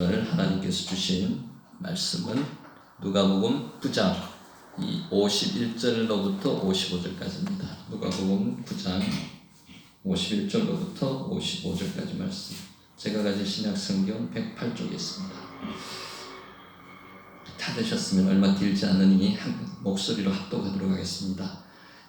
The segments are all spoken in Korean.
오늘 하나님께서 주신 말씀은 누가복음 9장 51절로부터 55절까지입니다. 누가복음 9장 51절로부터 55절까지 말씀. 제가 가진 신약성경 108쪽에 있습니다. 다 되셨으면 얼마 길지 않으니 목소리로 합독하도록 하겠습니다.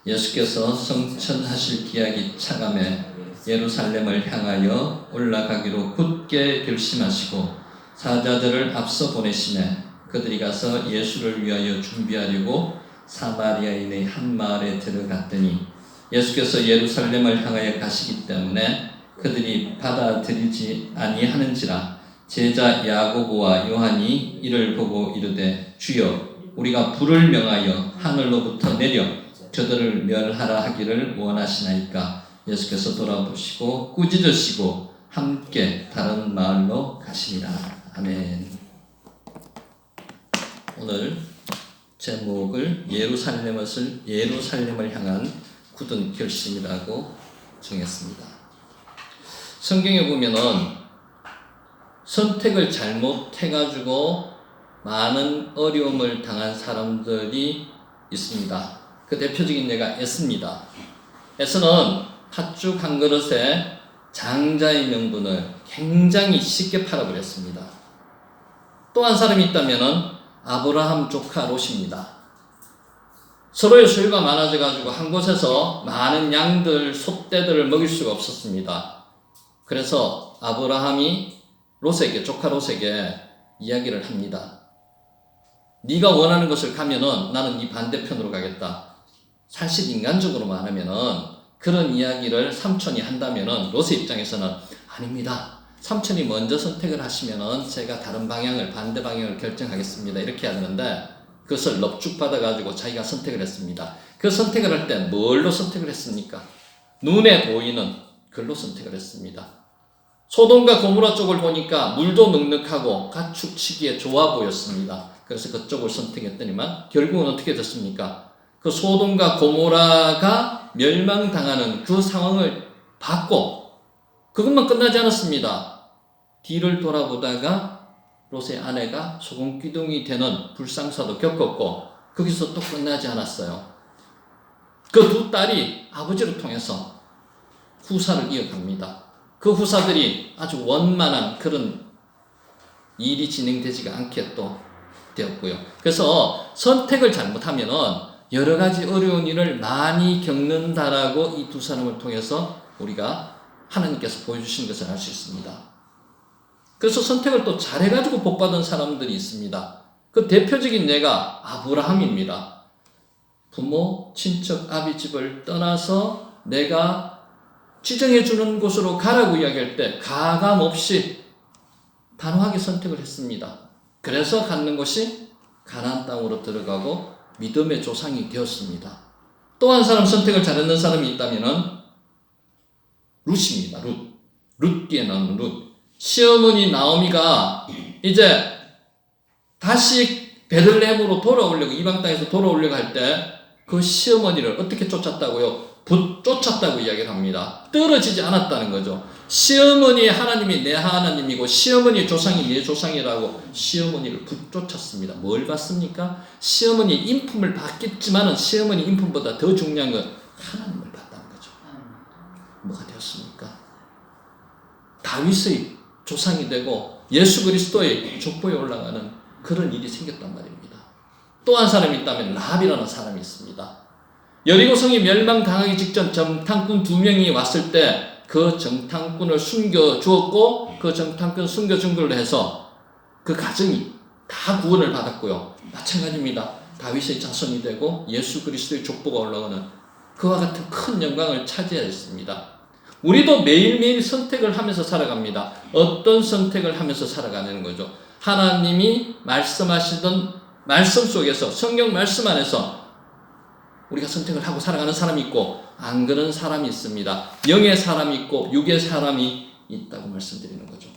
예수께서 성천하실 기약이 차감해 예루살렘을 향하여 올라가기로 굳게 결심하시고 사자들을 앞서 보내시매 그들이 가서 예수를 위하여 준비하려고 사마리아인의 한 마을에 들어갔더니 예수께서 예루살렘을 향하여 가시기 때문에 그들이 받아들이지 아니하는지라. 제자 야고보와 요한이 이를 보고 이르되 주여 우리가 불을 명하여 하늘로부터 내려 저들을 멸하라 하기를 원하시나이까. 예수께서 돌아보시고 꾸짖으시고 함께 다른 마을로 가시니라. 아멘. 오늘 제목을 예루살렘을 향한 굳은 결심이라고 정했습니다. 성경에 보면은 선택을 잘못해가지고 많은 어려움을 당한 사람들이 있습니다. 그 대표적인 예가 에스입니다. 에스는 팥죽 한 그릇에 장자의 명분을 굉장히 쉽게 팔아버렸습니다. 또 한 사람이 있다면 아브라함 조카 롯입니다. 서로의 소유가 많아져가지고 한 곳에서 많은 양들, 소떼들을 먹일 수가 없었습니다. 그래서 아브라함이 조카 롯에게 이야기를 합니다. 네가 원하는 것을 가면은 나는 네 반대편으로 가겠다. 사실 인간적으로 말하면은 그런 이야기를 삼촌이 한다면은 롯의 입장에서는 아닙니다. 삼촌이 먼저 선택을 하시면은 제가 다른 방향을, 반대 방향을 결정하겠습니다. 이렇게 해야 되는데 그것을 넙죽받아가지고 자기가 선택을 했습니다. 그 선택을 할 때 뭘로 선택을 했습니까? 눈에 보이는 글로 선택을 했습니다. 소돔과 고모라 쪽을 보니까 물도 넉넉하고 가축치기에 좋아 보였습니다. 그래서 그쪽을 선택했더니만 결국은 어떻게 됐습니까? 그 소돔과 고모라가 멸망당하는 그 상황을 봤고 그것만 끝나지 않았습니다. 뒤를 돌아보다가 롯의 아내가 소금기둥이 되는 불상사도 겪었고 거기서 또 끝나지 않았어요. 그 두 딸이 아버지를 통해서 후사를 이어갑니다. 그 후사들이 아주 원만한 그런 일이 진행되지가 않게 또 되었고요. 그래서 선택을 잘못하면은 여러 가지 어려운 일을 많이 겪는다라고 이 두 사람을 통해서 우리가 하나님께서 보여주신 것을 알 수 있습니다. 그래서 선택을 또 잘해가지고 복받은 사람들이 있습니다. 그 대표적인 예가 아브라함입니다. 부모, 친척, 아비 집을 떠나서 내가 지정해주는 곳으로 가라고 이야기할 때 가감없이 단호하게 선택을 했습니다. 그래서 갖는 것이 가나안 땅으로 들어가고 믿음의 조상이 되었습니다. 또 한 사람 선택을 잘했는 사람이 있다면은 룻입니다. 룻기에 나오는 룻. 시어머니 나오미가 이제 다시 베들레헴으로 돌아오려고, 이방 땅에서 돌아오려고 할 때 그 시어머니를 어떻게 쫓았다고요? 쫓았다고 이야기를 합니다. 떨어지지 않았다는 거죠. 시어머니 하나님이 내 하나님이고 시어머니 조상이 내 조상이라고 시어머니를 붙쫓았습니다. 뭘 받습니까? 시어머니 인품을 받겠지만은 시어머니 인품보다 더 중요한 건 하나님을 받다는 거죠. 뭐가 되었습니까? 다윗의 조상이 되고 예수 그리스도의 족보에 올라가는 그런 일이 생겼단 말입니다. 또 한 사람이 있다면 라합이라는 사람이 있습니다. 여리고성이 멸망당하기 직전 정탐꾼 2명이 왔을 때 그 정탐꾼을 숨겨주었고 그 정탐꾼 숨겨준 걸로 해서 그 가정이 다 구원을 받았고요. 마찬가지입니다. 다윗의 자손이 되고 예수 그리스도의 족보가 올라가는 그와 같은 큰 영광을 차지했습니다. 우리도 매일매일 선택을 하면서 살아갑니다. 어떤 선택을 하면서 살아가는 거죠? 하나님이 말씀하시던 말씀 속에서, 성경 말씀 안에서 우리가 선택을 하고 살아가는 사람이 있고 안 그런 사람이 있습니다. 영의 사람이 있고 육의 사람이 있다고 말씀드리는 거죠.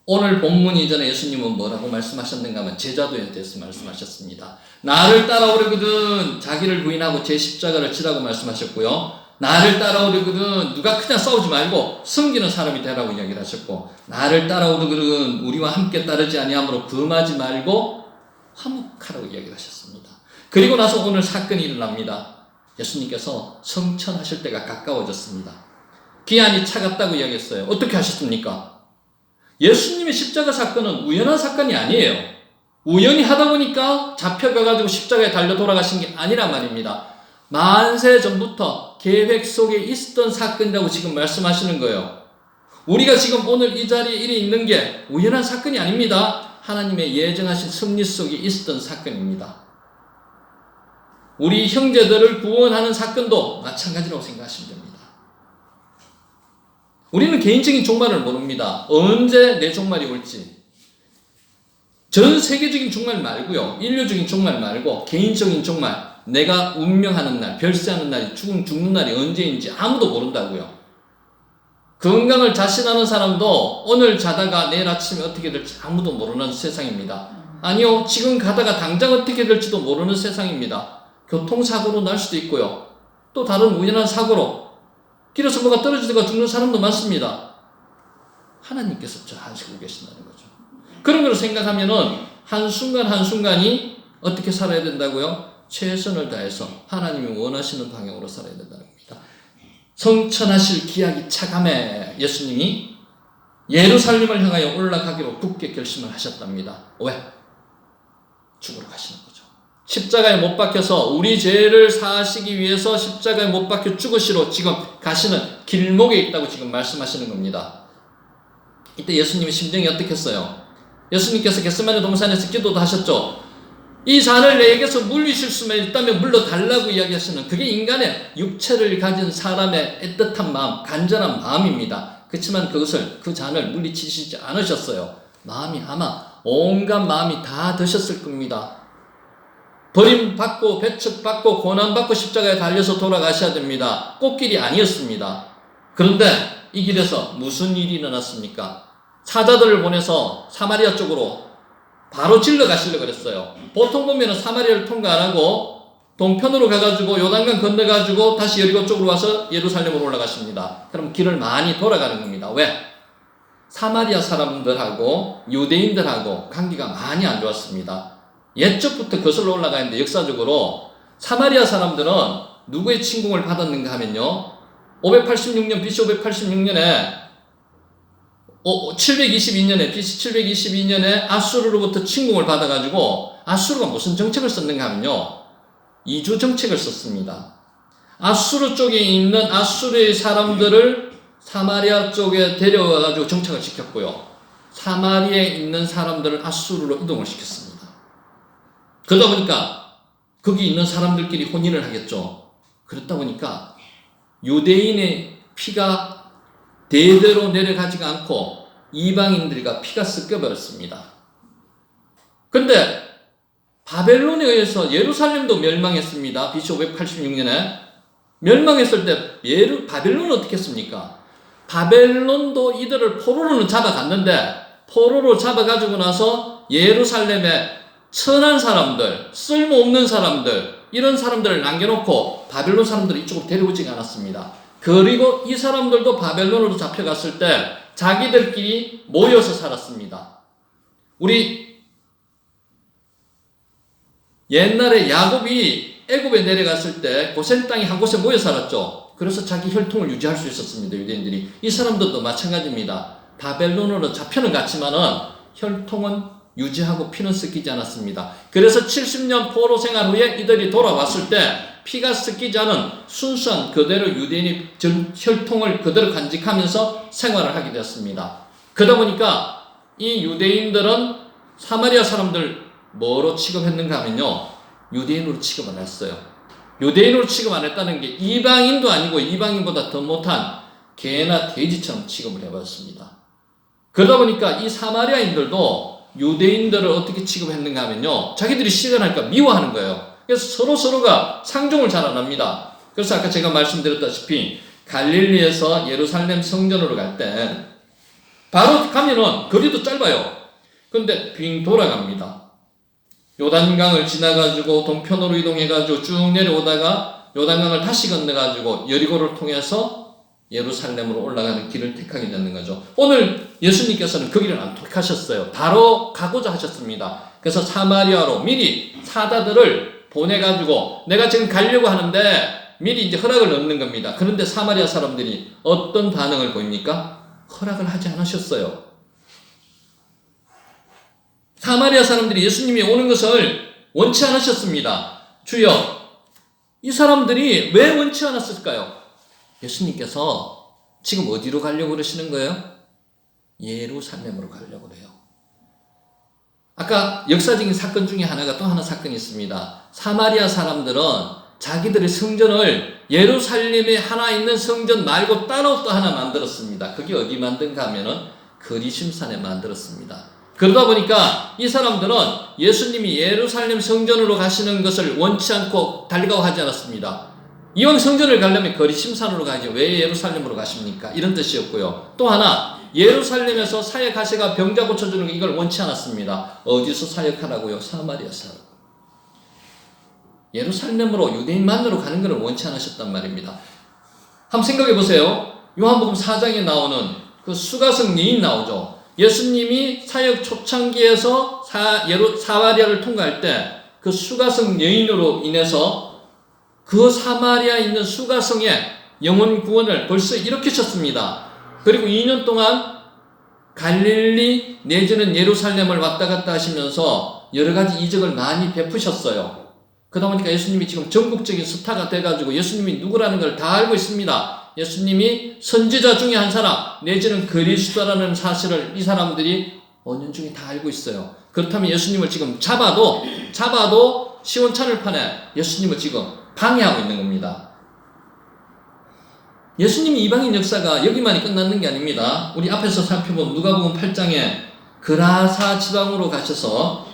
오늘 본문 이전에 예수님은 뭐라고 말씀하셨는가 하면 제자도에 대해서 말씀하셨습니다. 나를 따라오려거든 자기를 부인하고 제 십자가를 지라고 말씀하셨고요. 나를 따라오려거든 누가 그냥 싸우지 말고 섬기는 사람이 되라고 이야기를 하셨고, 나를 따라오려거든 우리와 함께 따르지 아니하므로 금하지 말고 화목하라고 이야기를 하셨습니다. 그리고 나서 오늘 사건이 일어납니다. 예수님께서 성천하실 때가 가까워졌습니다. 기한이 차갔다고 이야기했어요. 어떻게 하셨습니까? 예수님의 십자가 사건은 우연한 사건이 아니에요. 우연히 하다 보니까 잡혀가가지고 십자가에 달려 돌아가신 게 아니란 말입니다. 만세 전부터 계획 속에 있었던 사건이라고 지금 말씀하시는 거예요. 우리가 지금 오늘 이 자리에 이래 있는 게 우연한 사건이 아닙니다. 하나님의 예정하신 섭리 속에 있었던 사건입니다. 우리 형제들을 구원하는 사건도 마찬가지라고 생각하시면 됩니다. 우리는 개인적인 종말을 모릅니다. 언제 내 종말이 올지. 전 세계적인 종말 말고요. 인류적인 종말 말고 개인적인 종말. 내가 운명하는 날, 별세하는 날이, 죽는 날이 언제인지 아무도 모른다고요. 건강을 자신하는 사람도 오늘 자다가 내일 아침에 어떻게 될지 아무도 모르는 세상입니다. 아니요, 지금 가다가 당장 어떻게 될지도 모르는 세상입니다. 교통사고로 날 수도 있고요. 또 다른 우연한 사고로 길에서 뭐가 떨어지다가 죽는 사람도 많습니다. 하나님께서 저 하시고 계신다는 거죠. 그런 걸 생각하면은 한순간 한순간이 어떻게 살아야 된다고요? 최선을 다해서 하나님이 원하시는 방향으로 살아야 된다는 겁니다. 성천하실 기약이 차감해 예수님이 예루살렘을 향하여 올라가기로 굳게 결심을 하셨답니다. 왜? 죽으러 가시는 거죠. 십자가에 못 박혀서 우리 죄를 사하시기 위해서 십자가에 못 박혀 죽으시러 지금 가시는 길목에 있다고 지금 말씀하시는 겁니다. 이때 예수님의 심정이 어떻겠어요? 예수님께서 겟세마네 동산에서 기도도 하셨죠. 이 잔을 내게서 물리실 수만 있다면 물러달라고 이야기하시는, 그게 인간의 육체를 가진 사람의 애틋한 마음, 간절한 마음입니다. 그렇지만 그 잔을 물리치시지 않으셨어요. 마음이 아마 온갖 마음이 다 드셨을 겁니다. 버림받고 배척받고 고난받고 십자가에 달려서 돌아가셔야 됩니다. 꽃길이 아니었습니다. 그런데 이 길에서 무슨 일이 일어났습니까? 사자들을 보내서 사마리아 쪽으로 바로 질러 가시려고 그랬어요. 보통 보면은 사마리아를 통과 안 하고 동편으로 가가지고 요단강 건너가지고 다시 여리고 쪽으로 와서 예루살렘으로 올라가십니다. 그럼 길을 많이 돌아가는 겁니다. 왜? 사마리아 사람들하고 유대인들하고 관계가 많이 안 좋았습니다. 옛적부터 거슬러 올라가는데 역사적으로 사마리아 사람들은 누구의 침공을 받았는가 하면요. 586년, BC 586년에 722년에, BC 722년에 아수르로부터 침공을 받아가지고 아수르가 무슨 정책을 썼는가 하면요. 이주 정책을 썼습니다. 아수르 쪽에 있는 아수르의 사람들을 사마리아 쪽에 데려와가지고 정착을 시켰고요. 사마리아에 있는 사람들을 아수르로 이동을 시켰습니다. 그러다 보니까 거기 있는 사람들끼리 혼인을 하겠죠. 그렇다 보니까 유대인의 피가 대대로 내려가지가 않고 이방인들과 피가 섞여버렸습니다. 근데 바벨론에 의해서 예루살렘도 멸망했습니다. BC 586년에 멸망했을 때 바벨론은 어떻게 했습니까? 바벨론도 이들을 포로로는 잡아갔는데 포로로 잡아가지고 나서 예루살렘에 천한 사람들, 쓸모없는 사람들, 이런 사람들을 남겨놓고 바벨론 사람들을 이쪽으로 데려오지 않았습니다. 그리고 이 사람들도 바벨론으로 잡혀갔을 때 자기들끼리 모여서 살았습니다. 우리 옛날에 야곱이 애굽에 내려갔을 때 고센 땅이 한 곳에 모여 살았죠. 그래서 자기 혈통을 유지할 수 있었습니다. 유대인들이. 이 사람들도 마찬가지입니다. 바벨론으로 잡혀는 갔지만은 혈통은 유지하고 피는 섞이지 않았습니다. 그래서 70년 포로 생활 후에 이들이 돌아왔을 때 피가 섞이지 않은 순수한 그대로 유대인의 혈통을 그대로 간직하면서 생활을 하게 되었습니다. 그러다 보니까 이 유대인들은 사마리아 사람들 뭐로 취급했는가 하면요. 유대인으로 취급 안 했어요. 유대인으로 취급 안 했다는 게 이방인도 아니고 이방인보다 더 못한 개나 돼지처럼 취급을 해버렸습니다. 그러다 보니까 이 사마리아인들도 유대인들을 어떻게 취급했는가 하면요. 자기들이 시간하니까 미워하는 거예요. 그래서 서로가 상종을 잘 안 합니다. 그래서 아까 제가 말씀드렸다시피 갈릴리에서 예루살렘 성전으로 갈 때 바로 가면은 거리도 짧아요. 근데 빙 돌아갑니다. 요단강을 지나가지고 동편으로 이동해가지고 쭉 내려오다가 요단강을 다시 건너가지고 여리고를 통해서 예루살렘으로 올라가는 길을 택하게 되는 거죠. 오늘 예수님께서는 그 길을 안 택하셨어요. 바로 가고자 하셨습니다. 그래서 사마리아로 미리 사다들을 보내가지고 내가 지금 가려고 하는데 미리 이제 허락을 얻는 겁니다. 그런데 사마리아 사람들이 어떤 반응을 보입니까? 허락을 하지 않으셨어요. 사마리아 사람들이 예수님이 오는 것을 원치 않으셨습니다. 주여, 이 사람들이 왜 원치 않았을까요? 예수님께서 지금 어디로 가려고 그러시는 거예요? 예루살렘으로 가려고 그래요. 아까 역사적인 사건 중에 하나가 또 하나 사건이 있습니다. 사마리아 사람들은 자기들의 성전을 예루살렘에 하나 있는 성전 말고 따로 또 하나 만들었습니다. 그게 어디 만든가 하면은 거리심산에 만들었습니다. 그러다 보니까 이 사람들은 예수님이 예루살렘 성전으로 가시는 것을 원치 않고 달리가고 하지 않았습니다. 이왕 성전을 가려면 거리심산으로 가야죠. 왜 예루살렘으로 가십니까? 이런 뜻이었고요. 또 하나, 예루살렘에서 사역하시가 병자 고쳐주는 거 이걸 원치 않았습니다. 어디서 사역하라고요? 사마리아 사람. 예루살렘으로 유대인만으로 가는 것을 원치 않으셨단 말입니다. 한번 생각해 보세요. 요한복음 4장에 나오는 그 수가성 여인 나오죠. 예수님이 사역 초창기에서 사마리아를 통과할 때 그 수가성 여인으로 인해서 그 사마리아에 있는 수가성의 영혼 구원을 벌써 일으키셨습니다. 그리고 2년 동안 갈릴리 내지는 예루살렘을 왔다 갔다 하시면서 여러 가지 이적을 많이 베푸셨어요. 그러다 보니까 예수님이 지금 전국적인 스타가 돼가지고 예수님이 누구라는 걸 다 알고 있습니다. 예수님이 선지자 중에 한 사람 내지는 그리스도라는 사실을 이 사람들이 5년 중에 다 알고 있어요. 그렇다면 예수님을 지금 잡아도 시원찮을 판에 예수님을 지금 방해하고 있는 겁니다. 예수님이 이방인 역사가 여기만이 끝났는 게 아닙니다. 우리 앞에서 살펴본 누가복음 8장에 그라사 지방으로 가셔서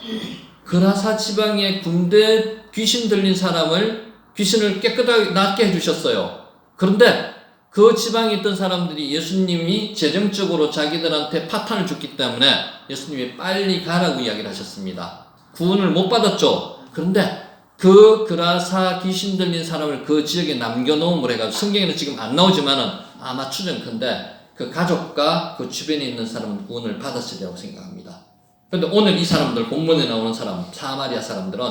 그라사 지방의 군대 귀신 들린 사람을 귀신을 깨끗하게 낫게 해주셨어요. 그런데 그 지방에 있던 사람들이 예수님이 재정적으로 자기들한테 파탄을 줬기 때문에 예수님이 빨리 가라고 이야기를 하셨습니다. 구원을 못 받았죠. 그런데 그 그라사 귀신 들린 사람을 그 지역에 남겨놓음을 해가지고 성경에는 지금 안 나오지만은 아마 추정컨대 그 가족과 그 주변에 있는 사람은 구원을 받았으리라고 생각합니다. 그런데 오늘 이 사람들 본문에 나오는 사람 사마리아 사람들은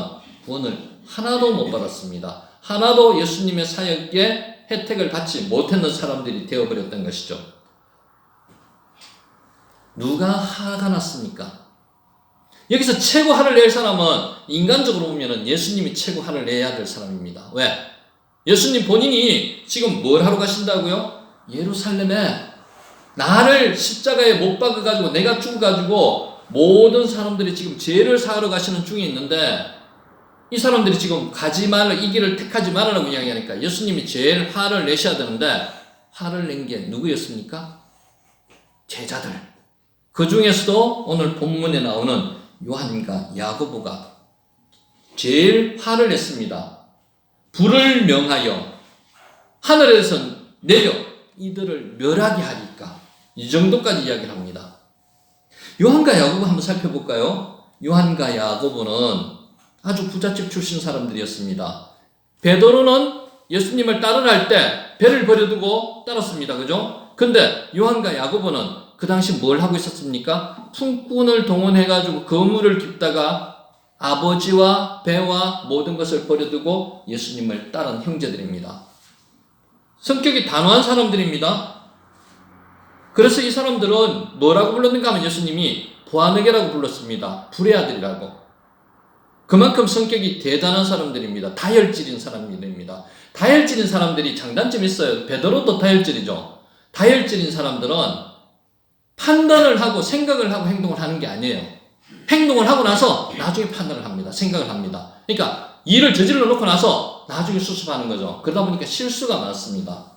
구원을 하나도 못 받았습니다. 하나도 예수님의 사역에 혜택을 받지 못했는 사람들이 되어버렸던 것이죠. 누가 화가 났습니까? 여기서 최고 화를 낼 사람은 인간적으로 보면 예수님이 최고 화를 내야 될 사람입니다. 왜? 예수님 본인이 지금 뭘 하러 가신다고요? 예루살렘에 나를 십자가에 못 박아가지고 내가 죽어가지고 모든 사람들이 지금 죄를 사하러 가시는 중에 있는데 이 사람들이 지금 가지 말라, 이 길을 택하지 말라고 이야기하니까 예수님이 제일 화를 내셔야 되는데 화를 낸 게 누구였습니까? 제자들. 그 중에서도 오늘 본문에 나오는 요한과 야고보가 제일 화를 냈습니다. 불을 명하여 하늘에서 내려 이들을 멸하게 하리까. 이 정도까지 이야기를 합니다. 요한과 야고보 한번 살펴볼까요? 요한과 야고보는 아주 부잣집 출신 사람들이었습니다. 베드로는 예수님을 따르라 할 때 배를 버려두고 따랐습니다. 그죠? 근데 요한과 야고보는 그 당시 뭘 하고 있었습니까? 품꾼을 동원해가지고 그물을 깁다가 아버지와 배와 모든 것을 버려두고 예수님을 따른 형제들입니다. 성격이 단호한 사람들입니다. 그래서 이 사람들은 뭐라고 불렀는가 하면 예수님이 보아느게라고 불렀습니다. 불의 아들이라고. 그만큼 성격이 대단한 사람들입니다. 다혈질인 사람들입니다. 다혈질인 사람들이 장단점이 있어요. 베드로도 다혈질이죠. 다혈질인 사람들은 판단을 하고 생각을 하고 행동을 하는 게 아니에요. 행동을 하고 나서 나중에 판단을 합니다. 생각을 합니다. 그러니까 일을 저질러 놓고 나서 나중에 수습하는 거죠. 그러다 보니까 실수가 많습니다.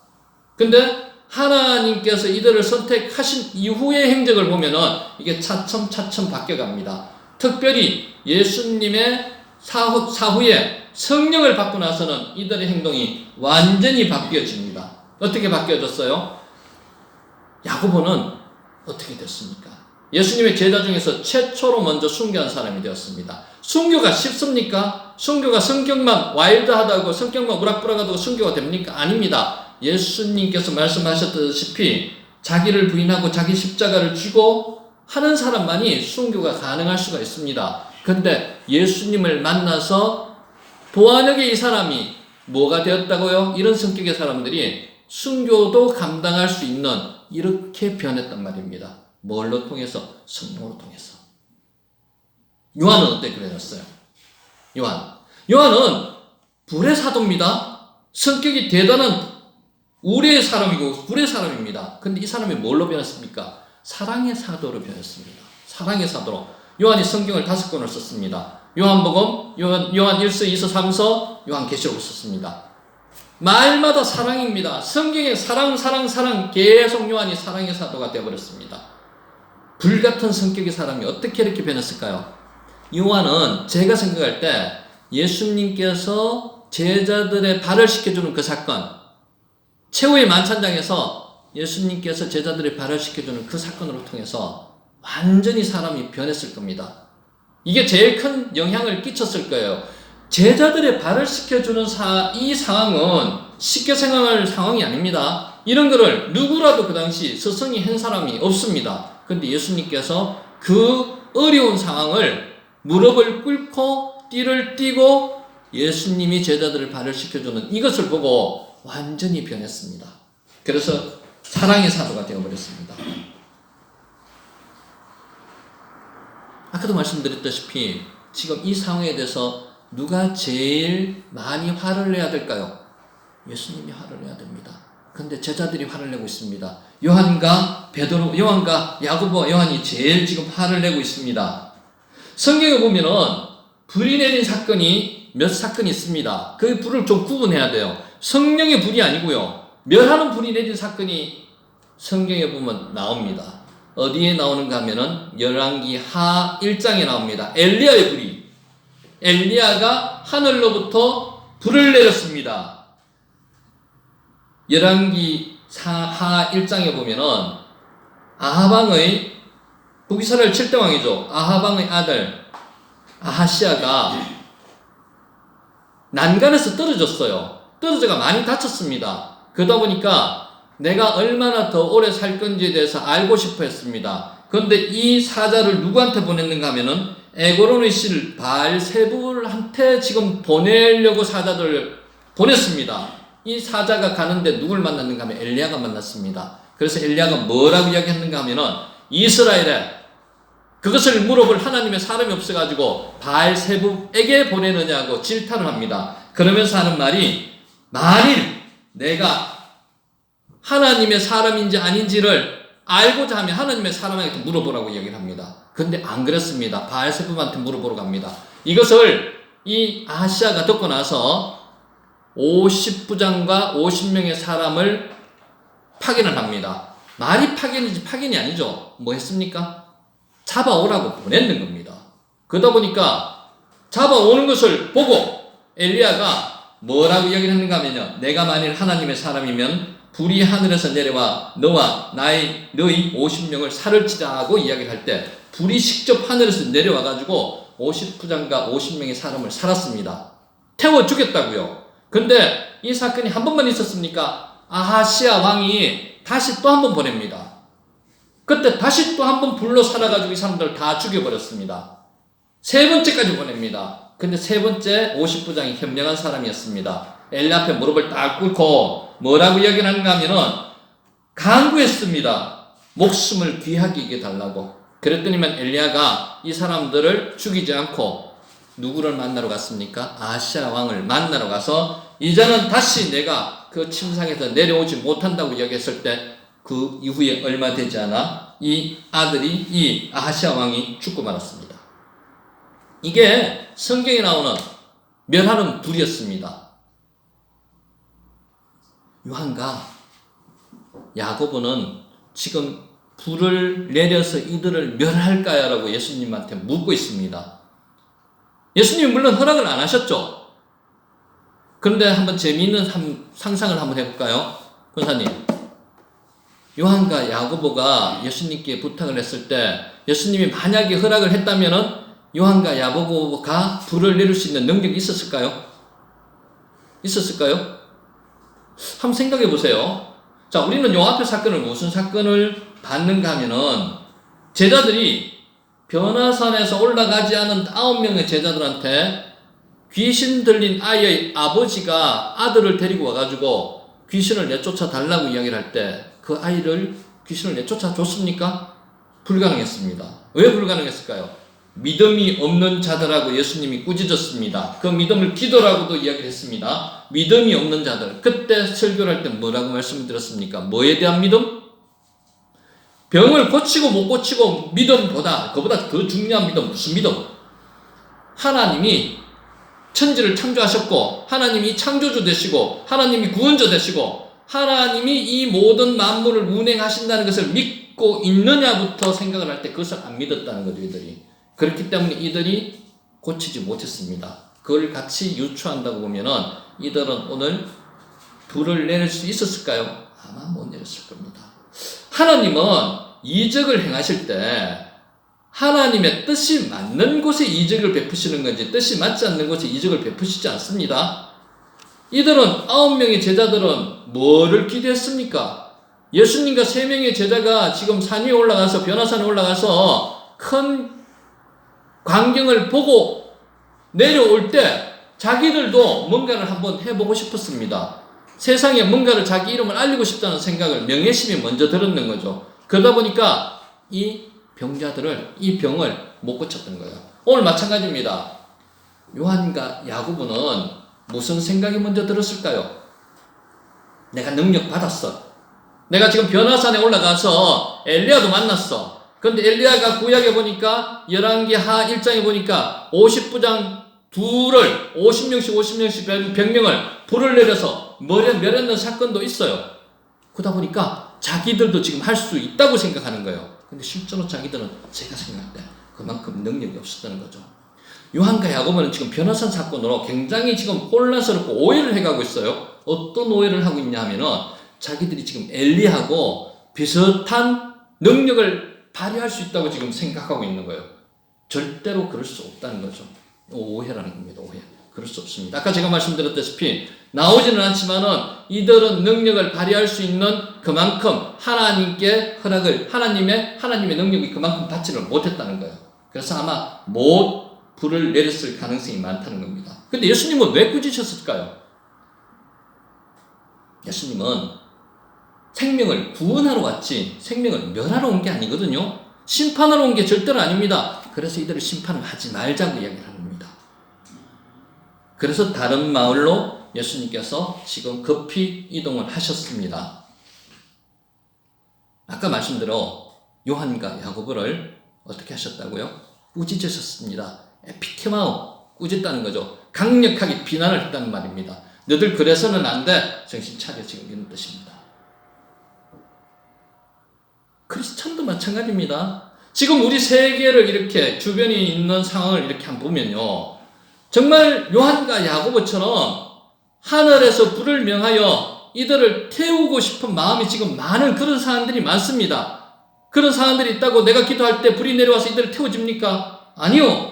근데 하나님께서 이들을 선택하신 이후의 행적을 보면은 이게 차츰차츰 바뀌어갑니다. 특별히 예수님의 사후에 성령을 받고 나서는 이들의 행동이 완전히 바뀌어집니다. 어떻게 바뀌어졌어요? 야고보는 어떻게 됐습니까? 예수님의 제자 중에서 최초로 먼저 순교한 사람이 되었습니다. 순교가 쉽습니까? 순교가 성격만 와일드하다고 성격만 우락부락하다고 순교가 됩니까? 아닙니다. 예수님께서 말씀하셨다시피 자기를 부인하고 자기 십자가를 쥐고 하는 사람만이 순교가 가능할 수가 있습니다. 근데 예수님을 만나서 보안역의 이 사람이 뭐가 되었다고요? 이런 성격의 사람들이 순교도 감당할 수 있는 이렇게 변했단 말입니다. 뭘로 통해서? 성령으로 통해서. 요한은 어떻게 그랬어요? 요한은 불의 사도입니다. 성격이 대단한 우리의 사람이고 불의 사람입니다. 근데 이 사람이 뭘로 변했습니까? 사랑의 사도로 변했습니다. 사랑의 사도로. 요한이 성경을 5권을 썼습니다. 요한복음, 요한 1서, 2서, 3서, 요한계시록을 썼습니다. 말마다 사랑입니다. 성경에 사랑 계속 요한이 사랑의 사도가 되어버렸습니다. 불같은 성격의 사람이 어떻게 이렇게 변했을까요? 요한은 제가 생각할 때 예수님께서 제자들의 발을 씻겨주는 그 사건, 최후의 만찬장에서 예수님께서 제자들의 발을 씻겨주는 그 사건으로 통해서 완전히 사람이 변했을 겁니다. 이게 제일 큰 영향을 끼쳤을 거예요. 제자들의 발을 씻겨주는 이 상황은 쉽게 생각할 상황이 아닙니다. 이런 거를 누구라도 그 당시 스승이 한 사람이 없습니다. 근데 예수님께서 그 어려운 상황을 무릎을 꿇고 띠를 띠고 예수님이 제자들의 발을 씻겨주는 이것을 보고 완전히 변했습니다. 그래서 사랑의 사도가 되어버렸습니다. 아까도 말씀드렸다시피 지금 이 상황에 대해서 누가 제일 많이 화를 내야 될까요? 예수님이 화를 내야 됩니다. 근데 제자들이 화를 내고 있습니다. 요한과 베드로, 요한과 야고보, 요한이 제일 지금 화를 내고 있습니다. 성경에 보면은 불이 내린 사건이 몇 사건이 있습니다. 그 불을 좀 구분해야 돼요. 성령의 불이 아니고요. 멸하는 불이 내린 사건이 성경에 보면 나옵니다. 어디에 나오는가 하면은 열왕기 하 1장에 나옵니다. 엘리야의 불이. 엘리야가 하늘로부터 불을 내렸습니다. 열왕기 하 1장에 보면은 아하방의 북이스라엘 7대 왕이죠. 아하방의 아들 아하시아가 난간에서 떨어졌어요. 떨어져가 많이 다쳤습니다. 그러다 보니까 내가 얼마나 더 오래 살 건지에 대해서 알고 싶어 했습니다. 그런데 이 사자를 누구한테 보냈는가 하면은 에고론의 실 바알세불한테 지금 보내려고 사자들을 보냈습니다. 이 사자가 가는데 누굴 만났는가 하면 엘리야가 만났습니다. 그래서 엘리야가 뭐라고 이야기했는가 하면은 이스라엘에 그것을 물어볼 하나님의 사람이 없어가지고 바알세불에게 보내느냐고 질타를 합니다. 그러면서 하는 말이 만일 내가 하나님의 사람인지 아닌지를 알고자 하면 하나님의 사람에게 물어보라고 이야기를 합니다. 근데 안 그랬습니다. 바알세불한테 물어보러 갑니다. 이것을 이 아하시아가 듣고 나서 50부장과 50명의 사람을 파견을 합니다. 말이 파견이지 파견이 아니죠. 뭐 했습니까? 잡아오라고 보냈는 겁니다. 그러다 보니까 잡아오는 것을 보고 엘리야가 뭐라고 이야기를 했는가 하면요. 내가 만일 하나님의 사람이면 불이 하늘에서 내려와 너와 너희 50명을 살을 치자고 이야기를 할 때 불이 직접 하늘에서 내려와 가지고 50부장과 50명의 사람을 살았습니다. 태워 죽였다고요. 근데 이 사건이 한 번만 있었습니까? 아하시아 왕이 다시 또 한 번 보냅니다. 그때 다시 또 한 번 불로 살아가지고 이 사람들을 다 죽여버렸습니다. 세 번째까지 보냅니다. 근데 세 번째 50부장이 현명한 사람이었습니다. 엘리 앞에 무릎을 딱 꿇고 뭐라고 이야기를 하는가 하면은 간구했습니다. 목숨을 귀하게 이겨 달라고. 그랬더니만 엘리야가 이 사람들을 죽이지 않고 누구를 만나러 갔습니까? 아하시아 왕을 만나러 가서 이제는 다시 내가 그 침상에서 내려오지 못한다고 이야기했을 때 그 이후에 얼마 되지 않아 이 아들이 이 아하시아 왕이 죽고 말았습니다. 이게 성경에 나오는 멸하는 불이었습니다. 요한과 야고보는 지금 불을 내려서 이들을 멸할까요? 라고 예수님한테 묻고 있습니다. 예수님이 물론 허락을 안 하셨죠. 그런데 한번 재미있는 상상을 한번 해볼까요? 권사님. 요한과 야고보가 예수님께 부탁을 했을 때 예수님이 만약에 허락을 했다면은 요한과 야고보가 불을 내릴 수 있는 능력이 있었을까요? 있었을까요? 한번 생각해 보세요. 자, 우리는 요 앞에 사건을 무슨 사건을 봤는가 하면은 제자들이 변화산에서 올라가지 않은 9명의 제자들한테 귀신 들린 아이의 아버지가 아들을 데리고 와가지고 귀신을 내쫓아 달라고 이야기를 할 때 그 아이를 귀신을 내쫓아 줬습니까? 불가능했습니다. 왜 불가능했을까요? 믿음이 없는 자들하고 예수님이 꾸짖었습니다. 그 믿음을 기도라고도 이야기를 했습니다. 믿음이 없는 자들. 그때 설교를 할 때 뭐라고 말씀을 드렸습니까? 뭐에 대한 믿음? 병을 고치고 못 고치고 믿음보다, 그보다 더 중요한 믿음, 무슨 믿음? 하나님이 천지를 창조하셨고, 하나님이 창조주 되시고, 하나님이 구원자 되시고, 하나님이 이 모든 만물을 운행하신다는 것을 믿고 있느냐부터 생각을 할 때 그것을 안 믿었다는 거죠, 이들이. 그렇기 때문에 이들이 고치지 못했습니다. 그걸 같이 유추한다고 보면은 이들은 오늘 불을 내릴 수 있었을까요? 아마 못 내렸을 겁니다. 하나님은 이적을 행하실 때 하나님의 뜻이 맞는 곳에 이적을 베푸시는 건지 뜻이 맞지 않는 곳에 이적을 베푸시지 않습니다. 이들은 9명의 제자들은 뭐를 기대했습니까? 예수님과 3명의 제자가 지금 산 위에 올라가서 변화산에 올라가서 큰 광경을 보고 내려올 때 자기들도 뭔가를 한번 해보고 싶었습니다. 세상에 뭔가를 자기 이름을 알리고 싶다는 생각을 명예심이 먼저 들었는 거죠. 그러다 보니까 이 병을 못 고쳤던 거예요. 오늘 마찬가지입니다. 요한과 야고보는 무슨 생각이 먼저 들었을까요? 내가 능력 받았어. 내가 지금 변화산에 올라가서 엘리야도 만났어. 그런데 엘리야가 구약에 보니까 열왕기하 1장에 보니까 50부장 둘을 50명씩 병명을 불을 내려서 멸했는 사건도 있어요. 그러다 보니까 자기들도 지금 할 수 있다고 생각하는 거예요. 근데 실제로 자기들은 제가 생각할 때 그만큼 능력이 없었다는 거죠. 요한과 야고보는 지금 변화산 사건으로 굉장히 지금 혼란스럽고 오해를 해가고 있어요. 어떤 오해를 하고 있냐 하면은 자기들이 지금 엘리야하고 비슷한 능력을 발휘할 수 있다고 지금 생각하고 있는 거예요. 절대로 그럴 수 없다는 거죠. 오해라는 겁니다. 오해. 그럴 수 없습니다. 아까 제가 말씀드렸다시피 나오지는 않지만은 이들은 능력을 발휘할 수 있는 그만큼 하나님께 하나님의 능력이 그만큼 받지를 못했다는 거예요. 그래서 아마 불을 내렸을 가능성이 많다는 겁니다. 근데 예수님은 왜 꾸짖으셨을까요? 예수님은 생명을 구원하러 왔지 생명을 멸하러 온 게 아니거든요. 심판하러 온 게 절대로 아닙니다. 그래서 이들을 심판을 하지 말자고 이야기를 하는 겁니다. 그래서 다른 마을로 예수님께서 지금 급히 이동을 하셨습니다. 아까 말씀대로 요한과 야고보를 어떻게 하셨다고요? 꾸짖으셨습니다. 에피테마오, 꾸짖다는 거죠. 강력하게 비난을 했다는 말입니다. 너들 그래서는 안 돼. 정신 차려, 지금 이런 뜻입니다. 크리스천도 마찬가지입니다. 지금 우리 세계를 이렇게 주변에 있는 상황을 이렇게 한번 보면요. 정말 요한과 야고보처럼 하늘에서 불을 명하여 이들을 태우고 싶은 마음이 지금 많은 그런 사람들이 많습니다. 그런 사람들이 있다고 내가 기도할 때 불이 내려와서 이들을 태워집니까? 아니요.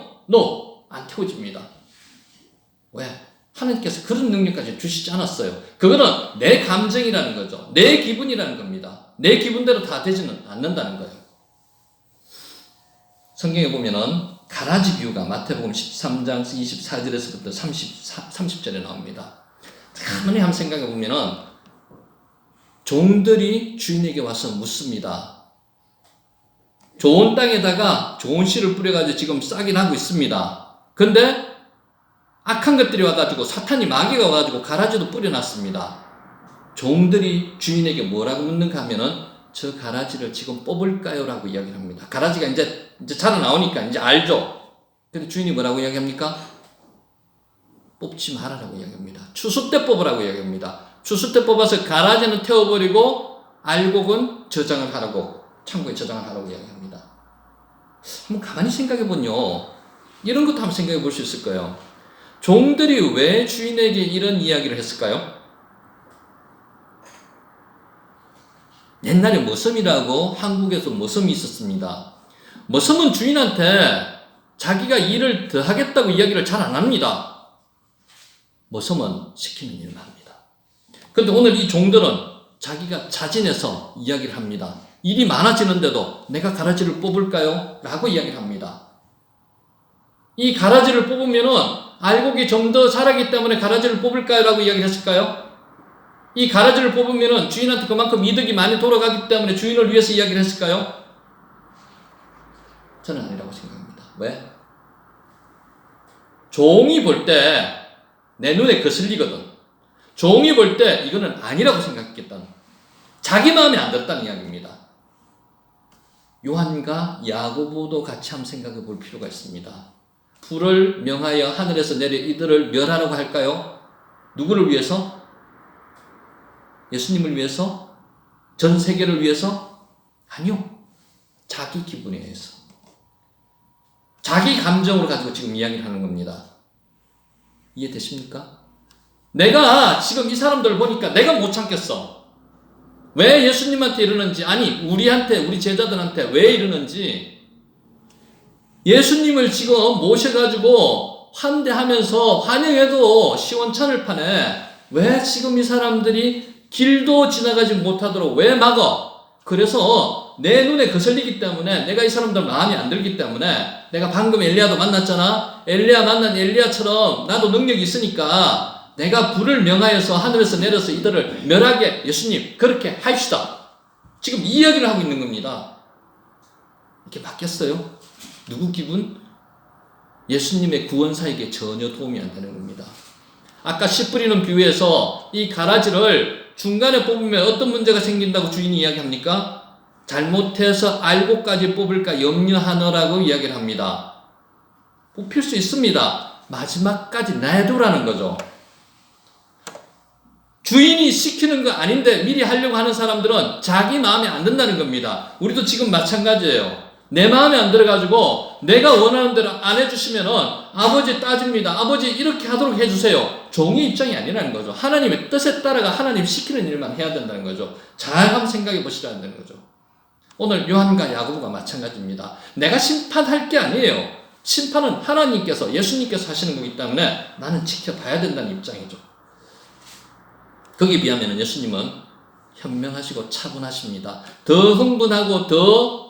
안 태워집니다. 왜? 하나님께서 그런 능력까지 주시지 않았어요. 그거는 내 감정이라는 거죠. 내 기분이라는 겁니다. 내 기분대로 다 되지는 않는다는 거예요. 성경에 보면은 가라지 비유가 마태복음 13장 24절에서부터 30절에 나옵니다. 가만히 한번 생각해 보면은 종들이 주인에게 와서 묻습니다. 좋은 땅에다가 좋은 씨를 뿌려가지고 지금 싹이 나고 있습니다. 근데 악한 것들이 와가지고 사탄이 마귀가 와가지고 가라지도 뿌려놨습니다. 종들이 주인에게 뭐라고 묻는가 하면은 저 가라지를 지금 뽑을까요? 라고 이야기를 합니다. 가라지가 이제 자라나오니까 이제 알죠. 근데 주인이 뭐라고 이야기합니까? 뽑지 말아라고 이야기합니다. 추수 때 뽑으라고 이야기합니다. 추수 때 뽑아서 가라지는 태워버리고 알곡은 저장을 하라고, 창고에 저장을 하라고 이야기합니다. 한번 가만히 생각해보면요. 이런 것도 한번 생각해 볼 수 있을 거예요. 종들이 왜 주인에게 이런 이야기를 했을까요? 옛날에 머슴이라고 한국에서 머슴이 있었습니다. 머슴은 주인한테 자기가 일을 더 하겠다고 이야기를 잘 안 합니다. 머슴은 시키는 일만 합니다. 그런데 오늘 이 종들은 자기가 자진해서 이야기를 합니다. 일이 많아지는데도 내가 가라지를 뽑을까요? 라고 이야기를 합니다. 이 가라지를 뽑으면은 알곡이 좀 더 자라기 때문에 가라지를 뽑을까요? 라고 이야기를 했을까요? 이 가라지를 뽑으면은 주인한테 그만큼 이득이 많이 돌아가기 때문에 주인을 위해서 이야기를 했을까요? 저는 아니라고 생각합니다. 왜? 종이 볼 때 내 눈에 거슬리거든. 종이 볼 때 이거는 아니라고 생각했겠다는, 자기 마음에 안 들었다는 이야기입니다. 요한과 야고보도 같이 한번 생각해 볼 필요가 있습니다. 불을 명하여 하늘에서 내려 이들을 멸하라고 할까요? 누구를 위해서? 예수님을 위해서? 전 세계를 위해서? 아니요. 자기 기분에 의해서. 자기 감정으로 가지고 지금 이야기를 하는 겁니다. 이해되십니까? 내가 지금 이 사람들을 보니까 내가 못 참겠어. 왜 예수님한테 이러는지, 아니 우리한테, 우리 제자들한테 왜 이러는지, 예수님을 지금 모셔가지고 환대하면서 환영해도 시원찮을 판에 왜 지금 이 사람들이 길도 지나가지 못하도록 왜 막어? 그래서 내 눈에 거슬리기 때문에, 내가 이 사람들 마음에 안 들기 때문에, 내가 방금 엘리야도 만났잖아. 엘리야 만난 엘리야처럼 나도 능력이 있으니까 내가 불을 명하여서 하늘에서 내려서 이들을 멸하게, 예수님 그렇게 하십시다. 지금 이 이야기를 하고 있는 겁니다. 이렇게 바뀌었어요? 누구 기분? 예수님의 구원사에게 전혀 도움이 안 되는 겁니다. 아까 씨 뿌리는 비유에서 이 가라지를 중간에 뽑으면 어떤 문제가 생긴다고 주인이 이야기합니까? 잘못해서 알곡까지 뽑을까 염려하느라고 이야기를 합니다. 뽑힐 수 있습니다. 마지막까지 놔두라는 거죠. 주인이 시키는 거 아닌데 미리 하려고 하는 사람들은 자기 마음에 안 든다는 겁니다. 우리도 지금 마찬가지예요. 내 마음에 안 들어가지고 내가 원하는 대로 안 해주시면은 아버지 따집니다. 아버지 이렇게 하도록 해주세요. 종의 입장이 아니라는 거죠. 하나님의 뜻에 따라가 하나님 시키는 일만 해야 된다는 거죠. 잘 한번 생각해 보시라는 거죠. 오늘 요한과 야고보가 마찬가지입니다. 내가 심판할 게 아니에요. 심판은 하나님께서, 예수님께서 하시는 거기 때문에 나는 지켜봐야 된다는 입장이죠. 거기에 비하면 예수님은 현명하시고 차분하십니다. 더 흥분하고 더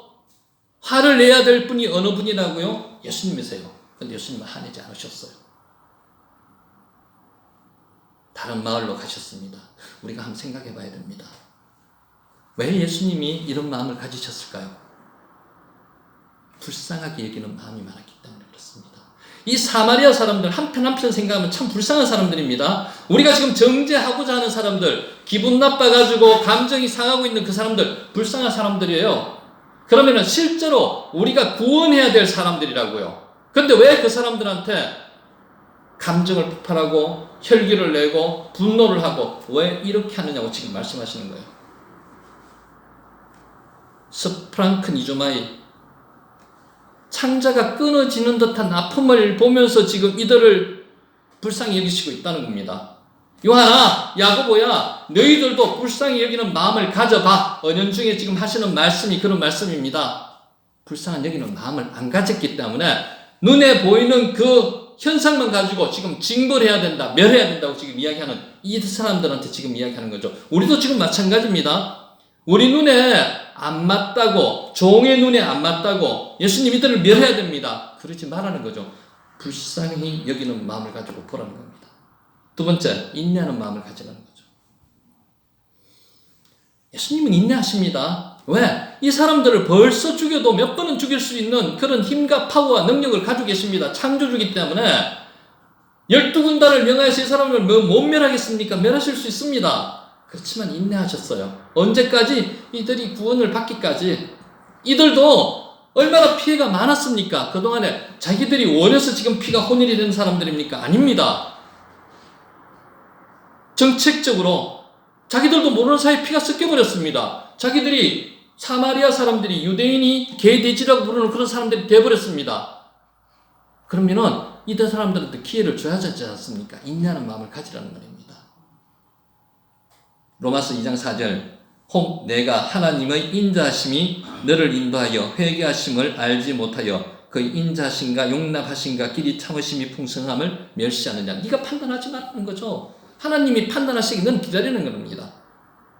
화를 내야 될 분이 어느 분이라고요? 예수님이세요. 그런데 예수님은 화내지 않으셨어요. 다른 마을로 가셨습니다. 우리가 한번 생각해 봐야 됩니다. 왜 예수님이 이런 마음을 가지셨을까요? 불쌍하게 여기는 마음이 많았기 때문에 그렇습니다. 이 사마리아 사람들 한편 생각하면 참 불쌍한 사람들입니다. 우리가 지금 정죄하고자 하는 사람들, 기분 나빠가지고 감정이 상하고 있는 그 사람들, 불쌍한 사람들이에요. 그러면은 실제로 우리가 구원해야 될 사람들이라고요. 그런데 왜 그 사람들한테 감정을 폭발하고 혈기를 내고 분노를 하고 왜 이렇게 하느냐고 지금 말씀하시는 거예요. 스프랑크 니조마이, 창자가 끊어지는 듯한 아픔을 보면서 지금 이들을 불쌍히 여기시고 있다는 겁니다. 요한아, 야고보야, 너희들도 불쌍히 여기는 마음을 가져봐. 언연중에 지금 하시는 말씀이 그런 말씀입니다. 불쌍한 여기는 마음을 안 가졌기 때문에 눈에 보이는 그 현상만 가지고 지금 징벌해야 된다, 멸해야 된다고 지금 이야기하는 이 사람들한테 지금 이야기하는 거죠. 우리도 지금 마찬가지입니다. 우리 눈에 안 맞다고, 종의 눈에 안 맞다고 예수님 이들을 멸해야 됩니다. 그러지 말라는 거죠. 불쌍히 여기는 마음을 가지고 보라는 겁니다. 두 번째, 인내하는 마음을 가지라는 거죠. 예수님은 인내하십니다. 왜? 이 사람들을 벌써 죽여도 몇 번은 죽일 수 있는 그런 힘과 파워와 능력을 가지고 계십니다. 창조주기 때문에 12군단을 명하여서 이 사람을 못 멸하겠습니까? 멸하실 수 있습니다. 그렇지만 인내하셨어요. 언제까지? 이들이 구원을 받기까지. 이들도 얼마나 피해가 많았습니까? 그동안에 자기들이 원해서 지금 피가 혼혈이 된 사람들입니까? 아닙니다. 정책적으로 자기들도 모르는 사이에 피가 섞여버렸습니다. 자기들이 사마리아 사람들이, 유대인이 개돼지라고 부르는 그런 사람들이 돼버렸습니다. 그러면은 이들 사람들한테 기회를 줘야 하지 않습니까? 인내하는 마음을 가지라는 말입니다. 로마서 2장 4절, 혹 내가 하나님의 인자하심이 너를 인도하여 회개하심을 알지 못하여 그 인자하심과 용납하심과 길이 참으심이 풍성함을 멸시하느냐. 네가 판단하지 말라는 거죠. 하나님이 판단하시기 넌 기다리는 겁니다.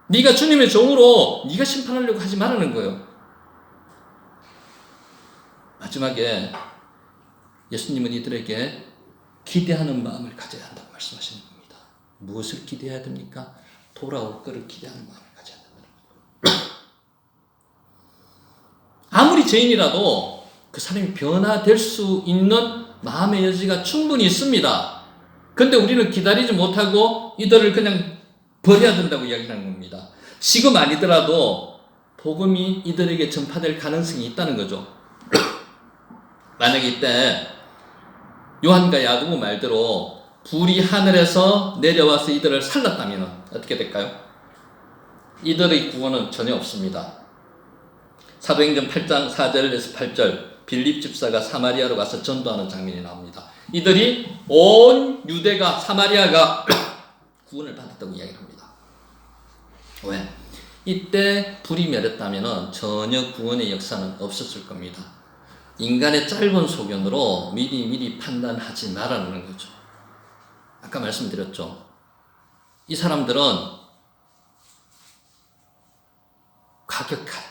네가 주님의 종으로 네가 심판하려고 하지 말라는 거예요. 마지막에 예수님은 이들에게 기대하는 마음을 가져야 한다고 말씀하시는 겁니다. 무엇을 기대해야 됩니까? 돌아올 것을 기대하는 마음을 가져야 된다는 거죠. 아무리 죄인이라도 그 사람이 변화될 수 있는 마음의 여지가 충분히 있습니다. 그런데 우리는 기다리지 못하고 이들을 그냥 버려야 된다고 이야기하는 겁니다. 지금 아니더라도 복음이 이들에게 전파될 가능성이 있다는 거죠. 만약에 이때 요한과 야고보 말대로 불이 하늘에서 내려와서 이들을 살랐다면 어떻게 될까요? 이들의 구원은 전혀 없습니다. 사도행전 8장 4절에서 8절 빌립 집사가 사마리아로 가서 전도하는 장면이 나옵니다. 이들이 온 유대가 사마리아가 구원을 받았다고 이야기합니다. 왜? 이때 불이 멸했다면 전혀 구원의 역사는 없었을 겁니다. 인간의 짧은 소견으로 미리 판단하지 말라는 거죠. 아까 말씀드렸죠. 이 사람들은 과격한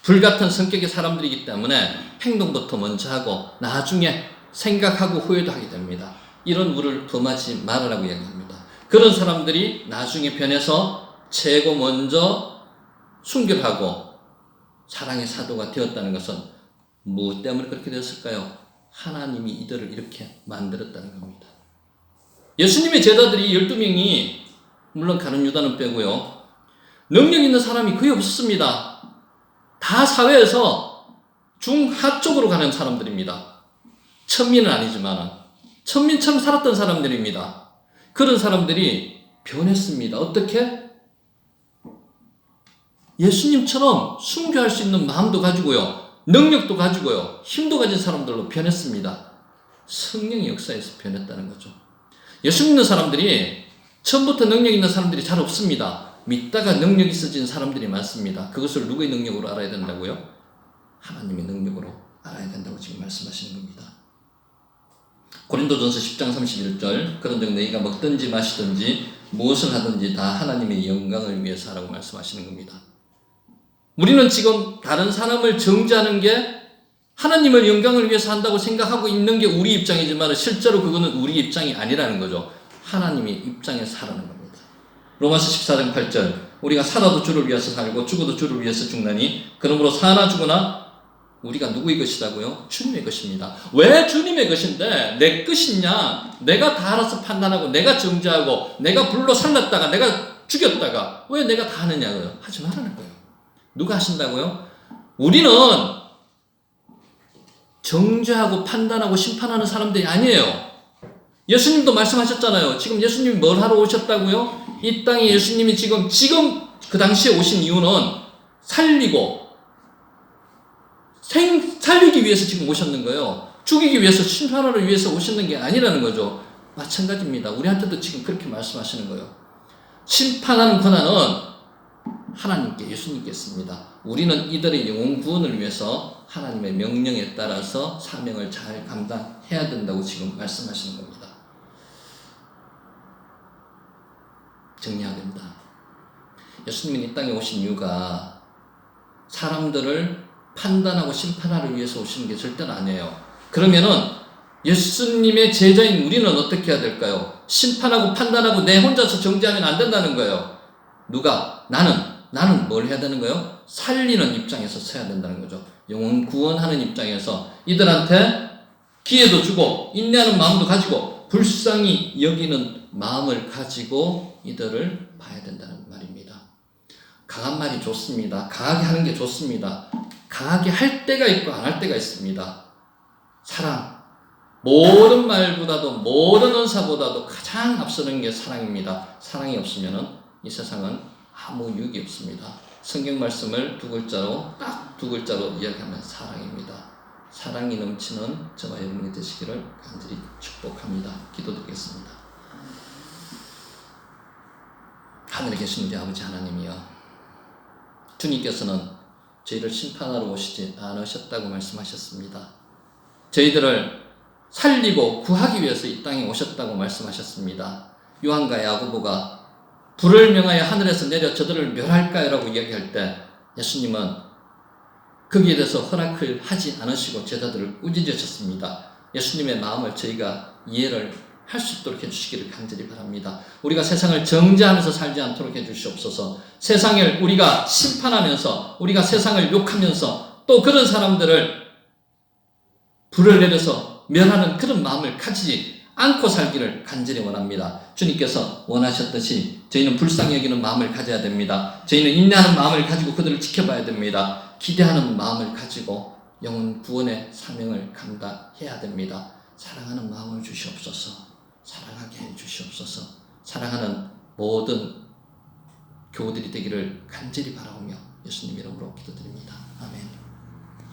불같은 성격의 사람들이기 때문에 행동부터 먼저 하고 나중에 생각하고 후회도 하게 됩니다. 이런 우를 범하지 말라고 이야기합니다. 그런 사람들이 나중에 변해서 최고 먼저 순결하고 사랑의 사도가 되었다는 것은 무엇 때문에 그렇게 되었을까요? 하나님이 이들을 이렇게 만들었다는 겁니다. 예수님의 제자들이 12명이 물론 가룟 유다는 빼고요. 능력 있는 사람이 거의 없었습니다. 다 사회에서 중하 쪽으로 가는 사람들입니다. 천민은 아니지만 천민처럼 살았던 사람들입니다. 그런 사람들이 변했습니다. 어떻게? 예수님처럼 순교할 수 있는 마음도 가지고요. 능력도 가지고요. 힘도 가진 사람들로 변했습니다. 성령의 역사에서 변했다는 거죠. 예수 믿는 사람들이 처음부터 능력 있는 사람들이 잘 없습니다. 믿다가 능력 있어진 사람들이 많습니다. 그것을 누구의 능력으로 알아야 된다고요? 하나님의 능력으로 알아야 된다고 지금 말씀하시는 겁니다. 고린도전서 10장 31절 그런즉 너희가 먹든지 마시든지 무엇을 하든지 다 하나님의 영광을 위해서 하라고 말씀하시는 겁니다. 우리는 지금 다른 사람을 정죄하는 게 하나님의 영광을 위해서 한다고 생각하고 있는 게 우리 입장이지만 실제로 그거는 우리 입장이 아니라는 거죠. 하나님의 입장에 살아는 겁니다. 로마서 14장 8절 우리가 살아도 주를 위해서 살고 죽어도 주를 위해서 죽나니 그러므로 사나 죽으나 우리가 누구의 것이라고요? 주님의 것입니다. 왜 주님의 것인데 내 것이냐? 내가 다 알아서 판단하고 내가 정죄하고 내가 불로 살렸다가 내가 죽였다가 왜 내가 다 하느냐고요? 하지 말라는 거예요. 누가 하신다고요? 우리는 정죄하고 판단하고 심판하는 사람들이 아니에요. 예수님도 말씀하셨잖아요. 지금 예수님이 뭘 하러 오셨다고요? 이 땅에 예수님이 지금 그 당시에 오신 이유는 살리고 살리기 위해서 지금 오셨는 거예요. 죽이기 위해서 심판하러 위해서 오셨는 게 아니라는 거죠. 마찬가지입니다. 우리한테도 지금 그렇게 말씀하시는 거예요. 심판하는 권한은 하나님께 예수님께 있습니다. 우리는 이들의 영혼 구원을 위해서 하나님의 명령에 따라서 사명을 잘 감당해야 된다고 지금 말씀하시는 겁니다. 정리해야 됩니다. 예수님이 이 땅에 오신 이유가 사람들을 판단하고 심판하기 위해서 오시는 게 절대는 아니에요. 그러면은 예수님의 제자인 우리는 어떻게 해야 될까요? 심판하고 판단하고 내 혼자서 정죄하면 안 된다는 거예요. 누가? 나는 뭘 해야 되는 거예요? 살리는 입장에서 서야 된다는 거죠. 영혼 구원하는 입장에서 이들한테 기회도 주고 인내하는 마음도 가지고 불쌍히 여기는 마음을 가지고 이들을 봐야 된다는 말입니다. 강한 말이 좋습니다. 강하게 하는 게 좋습니다. 강하게 할 때가 있고 안 할 때가 있습니다. 사랑. 모든 말보다도 모든 은사보다도 가장 앞서는 게 사랑입니다. 사랑이 없으면 이 세상은 아무 유익이 없습니다. 성경 말씀을 딱 두 글자로 이야기하면 사랑입니다. 사랑이 넘치는 저와 여러분이 되시기를 간절히 축복합니다. 기도드리겠습니다. 하늘에 계신 우리 아버지 하나님이여, 주님께서는 저희를 심판하러 오시지 않으셨다고 말씀하셨습니다. 저희들을 살리고 구하기 위해서 이 땅에 오셨다고 말씀하셨습니다. 요한과 야고보가 불을 명하여 하늘에서 내려 저들을 멸할까요? 라고 이야기할 때 예수님은 거기에 대해서 허락을 하지 않으시고 제자들을 꾸짖으셨습니다. 예수님의 마음을 저희가 이해를 할 수 있도록 해주시기를 간절히 바랍니다. 우리가 세상을 정죄하면서 살지 않도록 해주시옵소서. 세상을 우리가 심판하면서, 우리가 세상을 욕하면서 또 그런 사람들을 불을 내려서 멸하는 그런 마음을 가지지 않고 살기를 간절히 원합니다. 주님께서 원하셨듯이 저희는 불쌍히 여기는 마음을 가져야 됩니다. 저희는 인내하는 마음을 가지고 그들을 지켜봐야 됩니다. 기대하는 마음을 가지고 영혼 구원의 사명을 감당해야 됩니다. 사랑하는 마음을 주시옵소서. 사랑하게 해 주시옵소서. 사랑하는 모든 교우들이 되기를 간절히 바라오며 예수님 이름으로 기도드립니다. 아멘.